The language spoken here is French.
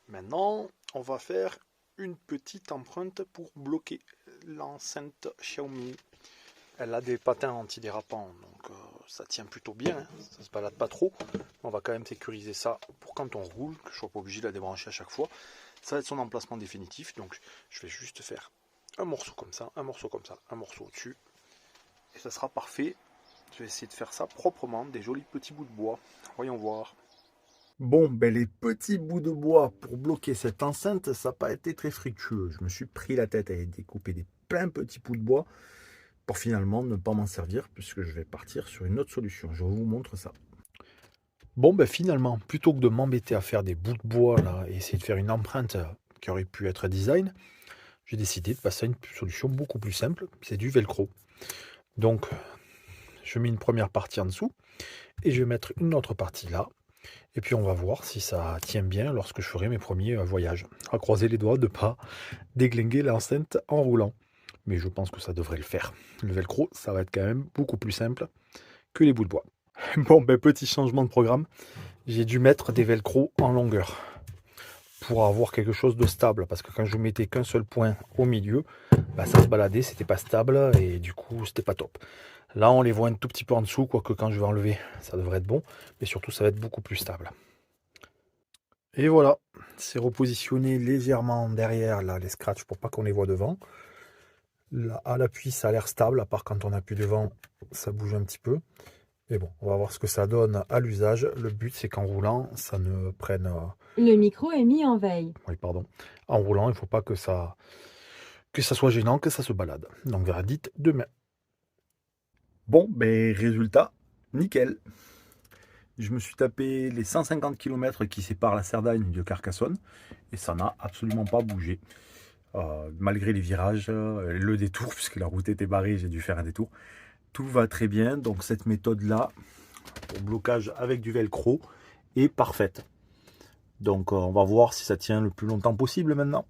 Maintenant, on va faire une petite empreinte pour bloquer l'enceinte Xiaomi. Elle a des patins antidérapants, donc ça tient plutôt bien, hein. Ça se balade pas trop. On va quand même sécuriser ça pour quand on roule, que je ne sois pas obligé de la débrancher à chaque fois. Ça va être son emplacement définitif, donc je vais juste faire un morceau comme ça, un morceau comme ça, un morceau au-dessus. Et ça sera parfait. Je vais essayer de faire ça proprement, des jolis petits bouts de bois. Voyons voir. Bon, ben les petits bouts de bois pour bloquer cette enceinte, ça n'a pas été très fructueux. Je me suis pris la tête à découper des plein petits bouts de bois pour finalement ne pas m'en servir puisque je vais partir sur une autre solution. Je vous montre ça. Bon, ben finalement, plutôt que de m'embêter à faire des bouts de bois là et essayer de faire une empreinte qui aurait pu être design, j'ai décidé de passer à une solution beaucoup plus simple, c'est du velcro. Donc, je mets une première partie en dessous et je vais mettre une autre partie là. Et puis on va voir si ça tient bien lorsque je ferai mes premiers voyages. À croiser les doigts de ne pas déglinguer l'enceinte en roulant. Mais je pense que ça devrait le faire. Le velcro, ça va être quand même beaucoup plus simple que les bouts de bois. Bon, ben petit changement de programme. J'ai dû mettre des velcro en longueur pour avoir quelque chose de stable. Parce que quand je mettais qu'un seul point au milieu, bah, ça se baladait, c'était pas stable et du coup c'était pas top. Là on les voit un tout petit peu en dessous, quoique quand je vais enlever ça devrait être bon, mais surtout ça va être beaucoup plus stable. Et voilà, c'est repositionné légèrement derrière là, les scratchs pour pas qu'on les voit devant. Là, à l'appui ça a l'air stable, à part quand on appuie devant ça bouge un petit peu. Mais bon, on va voir ce que ça donne à l'usage. Le but c'est qu'en roulant ça ne prenne... Le micro est mis en veille. Oui, pardon. En roulant il ne faut pas que ça soit gênant, que ça se balade. Donc verdict demain. Bon, ben résultat, nickel. Je me suis tapé les 150 km qui séparent la Cerdagne de Carcassonne et ça n'a absolument pas bougé. Malgré les virages, le détour, puisque la route était barrée, j'ai dû faire un détour. Tout va très bien, donc cette méthode-là, pour blocage avec du velcro, est parfaite. Donc on va voir si ça tient le plus longtemps possible maintenant.